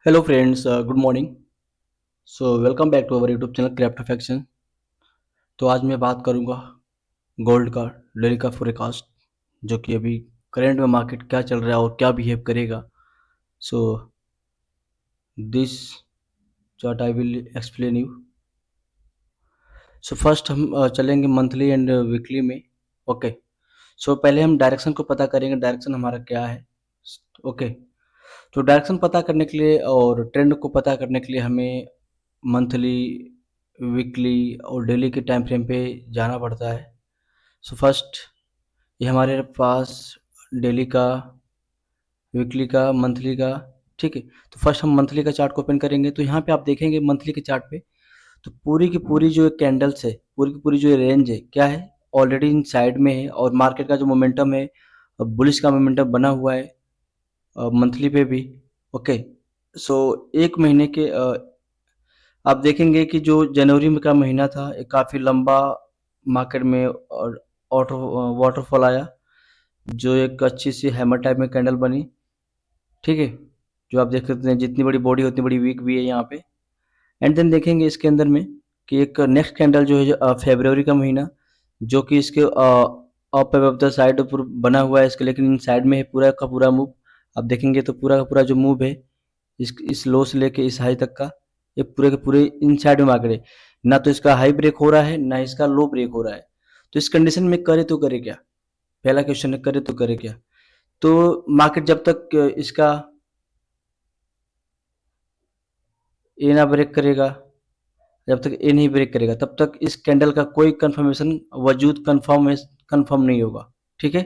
Hello friends, good morning. So welcome back to our YouTube channel craft of action. तो आज मैं बात करूंगा गोल्ड का डेली का फोrecast, जो कि अभी करंट में मार्केट क्या चल रहा है और क्या बिहेव करेगा। So this chart I will explain you. So first हम चलेंगे मंथली एंड वीकली में। ओके। सो पहले हम डायरेक्शन को पता करेंगे, डायरेक्शन हमारा क्या है। ओके। तो डायरेक्शन पता करने के लिए और ट्रेंड को पता करने के लिए हमें मंथली, वीकली और डेली के टाइम फ्रेम पे जाना पड़ता है। सो फर्स्ट ये हमारे पास डेली का, वीकली का, मंथली का, ठीक है। तो फर्स्ट हम मंथली का चार्ट को ओपन करेंगे। तो यहाँ पे आप देखेंगे मंथली के चार्ट पे, तो पूरी की पूरी जो कैंडल्स है, पूरी की पूरी जो रेंज है, क्या है, ऑलरेडी इन साइड में है। और मार्केट का जो मोमेंटम है, बुलिश का मोमेंटम बना हुआ है मंथली पे भी। ओके। सो एक महीने के आप देखेंगे कि जो जनवरी में का महीना था, ये काफ़ी लंबा मार्केट में और ऑटो वाटरफॉल आया, जो एक अच्छी सी हैमर टाइप में कैंडल बनी, ठीक है। जो आप देख सकते हैं, जितनी बड़ी बॉडी उतनी बड़ी वीक भी है यहाँ पे। एंड देन देखेंगे इसके अंदर में कि एक नेक्स्ट कैंडल जो है, फरवरी का महीना, जो कि इसके अप अबव द साइड ऊपर बना हुआ है इसके, लेकिन इन साइड में है पूरा का पूरा मूव। आप देखेंगे तो पूरा का पूरा जो मूव है, इस लो से लेके इस हाई तक का, ये पूरे के पूरे इन साइड में मार्केट है। ना तो इसका हाई ब्रेक हो रहा है, ना इसका लो ब्रेक हो रहा है। तो इस कंडीशन में करे तो करे क्या? पहला क्वेश्चन है, करे तो करे क्या? तो मार्केट जब तक इसका ए ना ब्रेक करेगा, जब तक ए नहीं ब्रेक करेगा, तब तक इस कैंडल का कोई कंफर्मेशन वजूद कंफर्म नहीं होगा, ठीक है।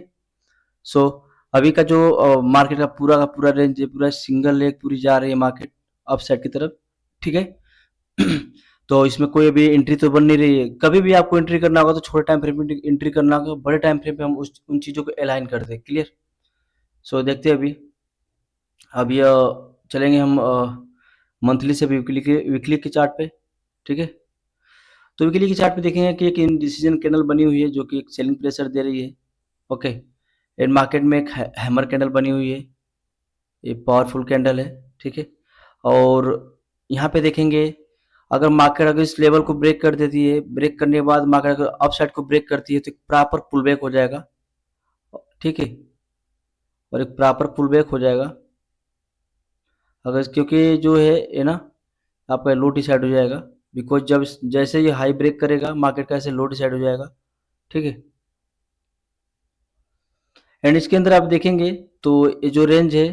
सो अभी का जो मार्केट का पूरा रेंज है, पूरा सिंगल लेग पूरी जा रही है मार्केट अप साइड की तरफ, ठीक है। तो इसमें कोई अभी एंट्री तो बन नहीं रही है। कभी भी आपको एंट्री करना होगा तो छोटे टाइम फ्रेम में एंट्री करना होगा, बड़े टाइम फ्रेम पे हम उन चीज़ों को अलाइन करते हैं। क्लियर? सो देखते हैं अभी चलेंगे हम मंथली से वीकली के चार्ट पे, ठीक है। तो वीकली के चार्ट पे देखेंगे कि एक इंडिसीजन कैंडल बनी हुई है, जो कि एक सेलिंग प्रेशर दे रही है। ओके। एंड मार्केट में एक हैमर कैंडल बनी हुई है, ये पावरफुल कैंडल है, ठीक है। और यहाँ पे देखेंगे, अगर इस लेवल को ब्रेक कर देती है, ब्रेक करने के बाद मार्केट अगर अप साइड को ब्रेक करती है, तो एक प्रॉपर पुल बैक हो जाएगा, ठीक है। और एक प्रॉपर पुल बैक हो जाएगा, अगर क्योंकि जो है ये ना, आपका लो डिसाइड हो जाएगा। बिकॉज जब जैसे ये हाई ब्रेक करेगा, मार्केट का ऐसे लो डिसाइड हो जाएगा, ठीक है। एंड इसके अंदर आप देखेंगे तो ये जो रेंज है,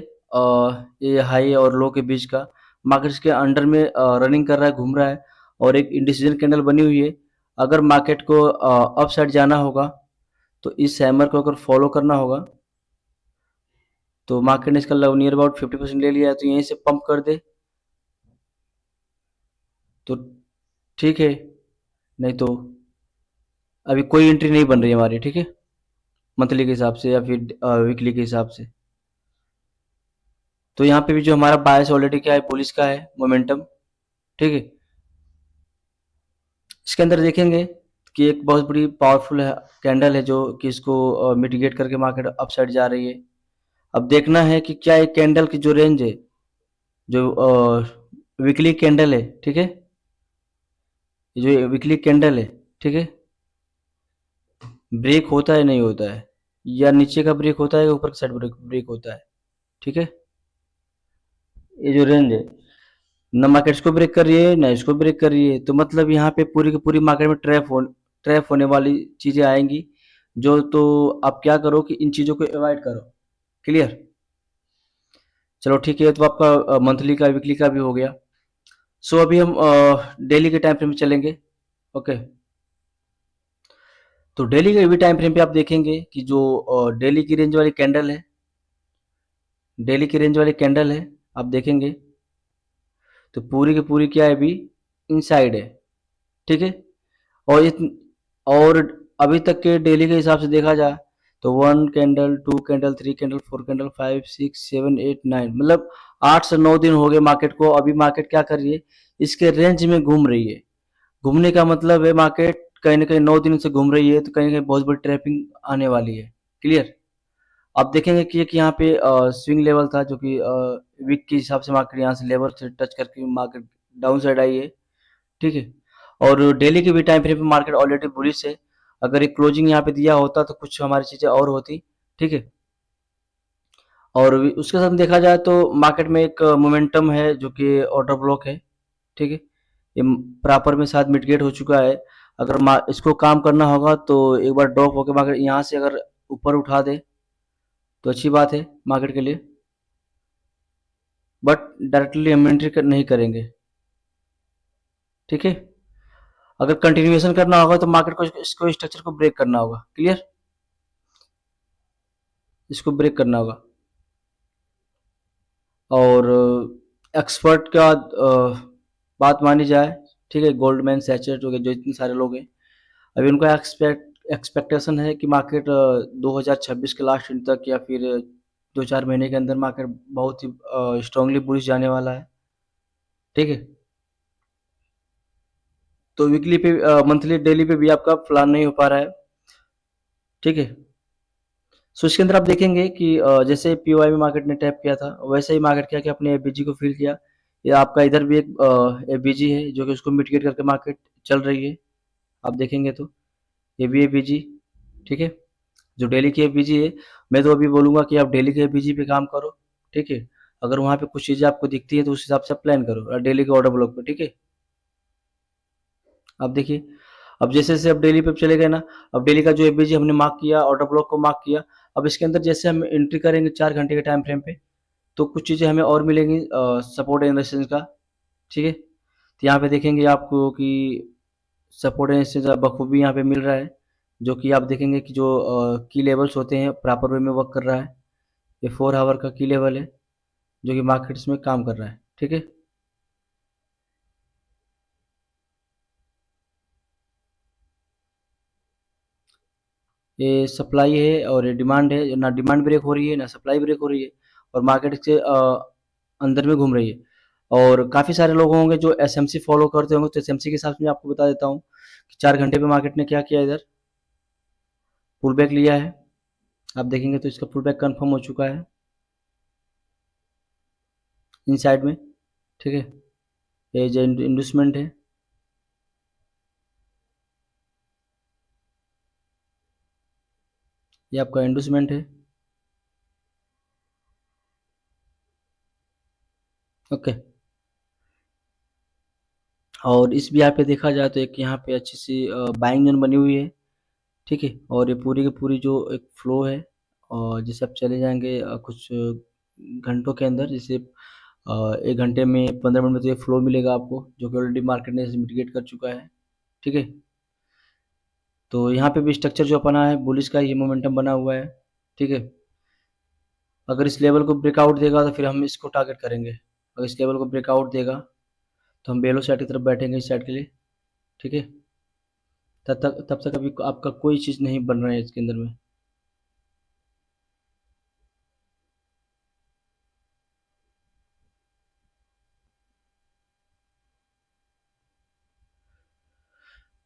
ये हाई और लो के बीच का, मार्केट के अंडर में रनिंग कर रहा है, घूम रहा है। और एक इंडिसीजन कैंडल बनी हुई है। अगर मार्केट को अप साइड जाना होगा, तो इस हैमर को अगर फॉलो करना होगा, तो मार्केट ने इसका नियर अबाउट 50% ले लिया है, तो यहीं से पंप कर दे तो ठीक है, नहीं तो अभी कोई एंट्री नहीं बन रही है हमारी, ठीक है, मंथली के हिसाब से या फिर वीकली के हिसाब से। तो यहाँ पे भी जो हमारा बायस ऑलरेडी क्या है, पुलिस का है मोमेंटम, ठीक है। इसके अंदर देखेंगे कि एक बहुत बड़ी पावरफुल है कैंडल है, जो कि इसको मिटिगेट करके मार्केट अप साइड जा रही है। अब देखना है कि क्या एक कैंडल की जो रेंज है, जो वीकली कैंडल है, ठीक है, ये जो वीकली कैंडल है, ठीक है, ब्रेक होता है नहीं होता है, या नीचे का ब्रेक होता है या ऊपर की साइड ब्रेक होता है, ठीक है। ये जो रेंज है, ना मार्केट इसको ब्रेक कर रही है, ना इसको ब्रेक कर रही है, तो मतलब यहाँ पे पूरी की पूरी मार्केट में ट्रैप होने वाली चीजें आएंगी। जो तो आप क्या करो कि इन चीजों को अवॉइड करो। क्लियर? चलो ठीक है, तो आपका मंथली का, वीकली का भी हो गया। सो अभी हम डेली के टाइम फ्रेम में चलेंगे। ओके। तो डेली के भी टाइम फ्रेम पे आप देखेंगे कि जो डेली की रेंज वाली कैंडल है, डेली की रेंज वाली कैंडल है, आप देखेंगे तो पूरी की पूरी क्या है, अभी इनसाइड है, ठीक है। और और अभी तक के डेली के हिसाब से देखा जाए, तो 1 कैंडल, 2 कैंडल, 3 कैंडल, 4 कैंडल, 5 6 7 8 9, मतलब 8 से 9 दिन हो गए मार्केट को। अभी मार्केट क्या कर रही है, इसके रेंज में घूम रही है। घूमने का मतलब है मार्केट कहीं ना कहीं 9 दिन से घूम रही है, तो कहीं ना कहीं बहुत बड़ी ट्रैपिंग आने वाली है। क्लियर? आप देखेंगे कि एक यहाँ पे स्विंग लेवल था जो कि वीक के हिसाब से मार्केट यहाँ से लेवल से टच करके मार्केट डाउन साइड आई है, ठीक है। और डेली के भी टाइम फ्रेम पे मार्केट ऑलरेडी बुलिश है। अगर एक क्लोजिंग यहाँ पे दिया होता तो कुछ हमारी चीज़ें और होती, ठीक है। और उसके साथ देखा जाए तो मार्केट में एक मोमेंटम है जो कि ऑर्डर ब्लॉक है, ठीक है। ये प्रॉपर में साथ मिटगेट हो चुका है। अगर इसको काम करना होगा तो एक बार ड्रॉप होकर मार्केट यहाँ से अगर ऊपर उठा दे तो अच्छी बात है मार्केट के लिए, बट डायरेक्टली हम एंट्री नहीं करेंगे, ठीक है। अगर कंटिन्यूएशन करना होगा तो मार्केट को इसको स्ट्रक्चर को ब्रेक करना होगा, क्लियर, इसको ब्रेक करना होगा। और एक्सपर्ट का बात मानी जाए, ठीक है, गोल्डमैन सैचेट हो गए, जो इतने सारे लोग हैं, अभी उनका एक्सपेक्टेशन है कि मार्केट 2026 के लास्ट एंड तक या फिर 2-4 महीने के अंदर मार्केट बहुत ही स्ट्रांगली बुलिश जाने वाला है, ठीक है। तो वीकली पे मंथली डेली पे भी आपका प्लान नहीं हो पा रहा है, ठीक है। सो इसके अंदर आप देखेंगे कि जैसे पीओआई में मार्केट ने टैप किया था वैसे ही मार्केट क्या कि अपने एफबीजी को फिल किया। ये आपका इधर भी एक एफबीजी है जो कि उसको मिटिगेट करके मार्केट चल रही है, आप देखेंगे तो ये भी एफबीजी, ठीक है। जो डेली की एफबीजी है, मैं तो अभी बोलूंगा कि आप डेली के एफबीजी पे काम करो, ठीक है। अगर वहाँ पे कुछ चीज़ें आपको दिखती है तो उस हिसाब से आप प्लान करो डेली के ऑर्डर ब्लॉक पे, ठीक है। अब देखिए, अब जैसे जैसे अब डेली पे चले गए ना, अब डेली का जो एफबीजी हमने मार्क किया, ऑर्डर ब्लॉक को मार्क किया, अब इसके अंदर जैसे हम एंट्री करेंगे 4 घंटे के टाइम फ्रेम पे तो कुछ चीज़ें हमें और मिलेंगी सपोर्ट एंड रेजिस्टेंस का, ठीक है। तो यहाँ पे देखेंगे आपको कि सपोर्ट एंड रेजिस्टेंस बखूबी यहाँ पे मिल रहा है, जो कि आप देखेंगे कि जो की लेवल्स होते हैं प्रॉपर वे में वर्क कर रहा है। ये 4 आवर का की लेवल है जो कि मार्केट्स में काम कर रहा है, ठीक है। ये सप्लाई है और ये डिमांड है, ना डिमांड ब्रेक हो रही है ना सप्लाई ब्रेक हो रही है, और मार्केट के अंदर में घूम रही है। और काफ़ी सारे लोग होंगे जो एसएमसी फॉलो करते होंगे, तो एसएमसी के हिसाब से मैं आपको बता देता हूँ कि 4 घंटे पे मार्केट ने क्या किया, इधर पुल बैक लिया है। आप देखेंगे तो इसका पुल बैक कन्फर्म हो चुका है इन साइड में, ठीक है। ये जो इंडस्टमेंट है, ये आपका इंडस्टमेंट है, ओके। और इस बिहार पे देखा जाए तो एक यहाँ पे अच्छी सी बाइंग जोन बनी हुई है, ठीक है। और ये पूरी की पूरी जो एक फ्लो है, और जैसे आप चले जाएंगे कुछ घंटों के अंदर, जैसे 1 घंटे में 15 मिनट में तो ये फ्लो मिलेगा आपको जो कि ऑलरेडी मार्केट ने मिटिगेट कर चुका है, ठीक है। तो यहाँ पे भी स्ट्रक्चर जो अपना है बुलिश का ये मोमेंटम बना हुआ है, ठीक है। अगर इस लेवल को ब्रेकआउट देगा तो फिर हम इसको टारगेट करेंगे। अगर इस लेवल को ब्रेकआउट देगा तो हम बेलो साइड की तरफ बैठेंगे इस साइड के लिए, ठीक है। तब तक अभी आपका कोई चीज़ नहीं बन रहा है इसके अंदर में।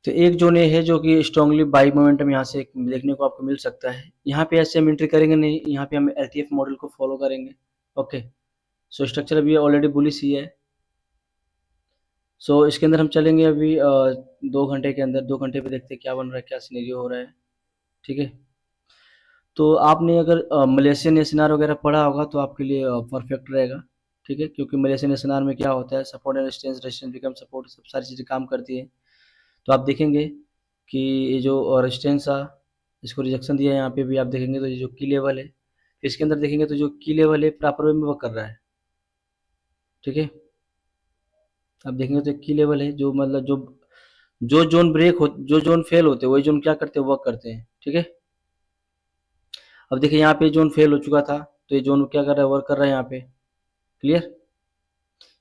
तो एक जोन ये है जो कि स्ट्रांगली बाई मोमेंटम यहाँ से देखने को आपको मिल सकता है। यहाँ पे ऐसे हम एंट्री करेंगे नहीं, यहाँ पे हम एलटीएफ मॉडल को फॉलो करेंगे, ओके। सो स्ट्रक्चर अभी ऑलरेडी बुलिश ही है। सो इसके अंदर हम चलेंगे अभी 2 घंटे के अंदर, 2 घंटे पे देखते हैं क्या बन रहा है, क्या सिनेरियो हो रहा है, ठीक है। तो आपने अगर मलेशियन एसएनआर वगैरह पढ़ा होगा तो आपके लिए परफेक्ट रहेगा, ठीक है। क्योंकि मलेशियन एसएनआर में क्या होता है, support and resistance, resistance become support, सब सारी चीज़ें काम करती है। तो आप देखेंगे कि ये जो रेजिस्टेंस था इसको रिजेक्शन दिया है, यहाँ पे भी आप देखेंगे तो ये जो की लेवल है, इसके अंदर देखेंगे तो जो की लेवल है प्रॉपर वे में वर्क कर रहा है, ठीक है। आप देखेंगे तो की लेवल है जो मतलब जो जोन ब्रेक हो, जो जोन फेल होते हैं वही जोन क्या करते हैं, वर्क करते हैं, ठीक है। अब देखिए यहाँ पे जोन फेल हो चुका था तो ये जोन क्या कर रहा है, वर्क कर रहा है यहाँ पे, क्लियर।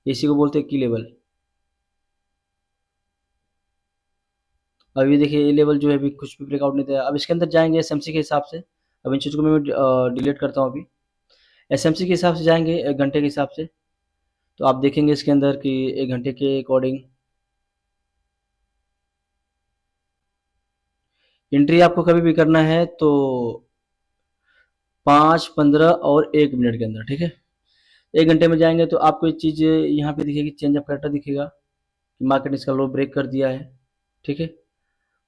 इसी को बोलते हैं की लेवल। अभी देखिए ये लेवल जो है अभी कुछ भी ब्रेकआउट नहीं दिया। अब इसके अंदर जाएंगे एसएमसी के हिसाब से। अब इन चीज़ को मैं डिलीट करता हूँ अभी। एसएमसी के हिसाब से जाएंगे 1 घंटे के हिसाब से, तो आप देखेंगे इसके अंदर कि 1 घंटे के अकॉर्डिंग एंट्री आपको कभी भी करना है तो 5, 15 और 1 मिनट के अंदर, ठीक है। 1 घंटे में जाएंगे तो आपको एक चीज़ यहाँ पे दिखेगी, चेंज ऑफ कैरेक्टर दिखेगा कि मार्केट ने इसका लो ब्रेक कर दिया है, ठीक है।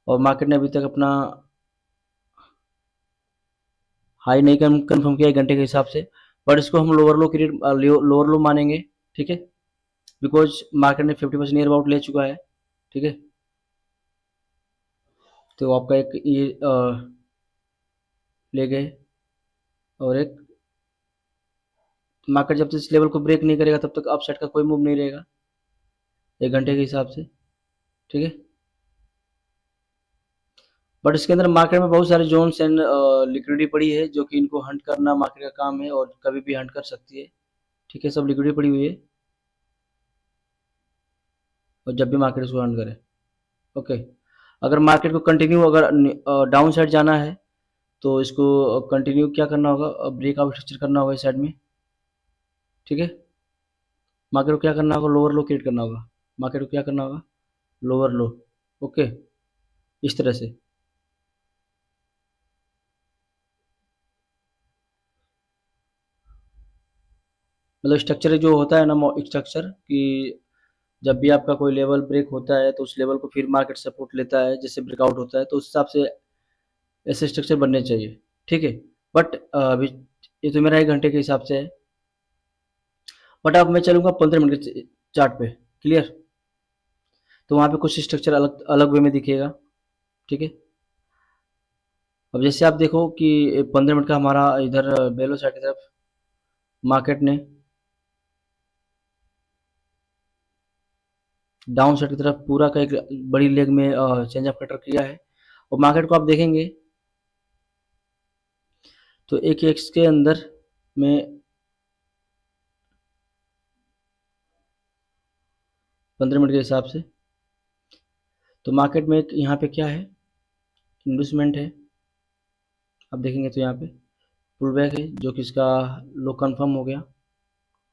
और मार्केट ने अभी तक अपना हाई नहीं कंफर्म किया 1 घंटे के हिसाब से, बट इसको हम लोअर लो क्रिएट लोअर लो मानेंगे, ठीक है, बिकॉज मार्केट ने 50% नियर अबाउट ले चुका है, ठीक है। तो आपका एक ये ले गए, और एक मार्केट जब तक इस लेवल को ब्रेक नहीं करेगा तब तक अपसाइड का कोई मूव नहीं रहेगा 1 घंटे के हिसाब से, ठीक है। बट इसके अंदर मार्केट में बहुत सारे जोन्स एंड लिक्विडिटी पड़ी है, जो कि इनको हंट करना मार्केट का काम है और कभी भी हंट कर सकती है, ठीक है। सब लिक्विडिटी पड़ी हुई है और जब भी मार्केट इसको हंट करे, ओके। अगर मार्केट को कंटिन्यू अगर डाउन साइड जाना है तो इसको कंटिन्यू क्या करना होगा, ब्रेकआउट स्ट्रक्चर करना होगा इस साइड में, ठीक है। मार्केट को क्या करना होगा, लोअर लो क्रिएट करना होगा, मार्केट को क्या करना होगा, लोअर लो, ओके, इस तरह से। मतलब स्ट्रक्चर जो होता है ना, स्ट्रक्चर कि जब भी आपका कोई लेवल ब्रेक होता है तो उस लेवल को फिर मार्केट सपोर्ट लेता है, जैसे ब्रेकआउट होता है तो उस हिसाब से ऐसे स्ट्रक्चर बनने चाहिए, ठीक है। बट अभी ये तो मेरा 1 घंटे के हिसाब से है, बट अब मैं चलूँगा 15 मिनट के चार्ट पे, क्लियर। तो वहाँ पे कुछ स्ट्रक्चर अलग अलग वे में दिखेगा, ठीक है। अब जैसे आप देखो कि 15 मिनट का हमारा इधर बेलो साइड की तरफ मार्केट ने डाउन साइड की तरफ पूरा का एक बड़ी लेग में चेंज ऑफ कैरेक्टर किया है, और मार्केट को आप देखेंगे तो एक एक्स के अंदर में 15 मिनट के हिसाब से तो मार्केट में एक यहाँ पे क्या है, इन्वेस्टमेंट है, आप देखेंगे तो यहाँ पे पुल बैक है जो कि इसका लो कंफर्म हो गया,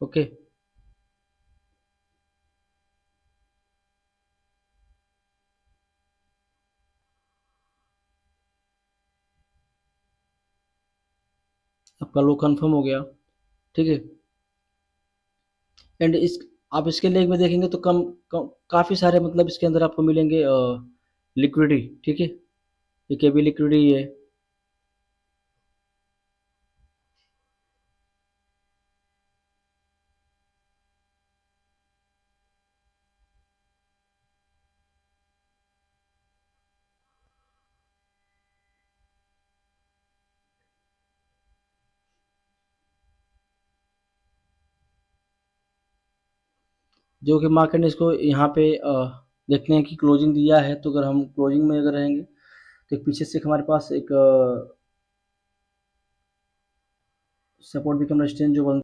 ओके। आपका लो कंफर्म हो गया, ठीक है। एंड इस आप इसके लेग में देखेंगे तो काफ़ी सारे मतलब इसके अंदर आपको मिलेंगे लिक्विडिटी, ठीक है। ये केबी लिक्विडिटी है, जो कि मार्केट ने इसको यहाँ पे देखते हैं कि क्लोजिंग दिया है, तो अगर हम क्लोजिंग में अगर रहेंगे तो एक पीछे से हमारे पास एक सपोर्ट भी कम रेजिस्टेंस जो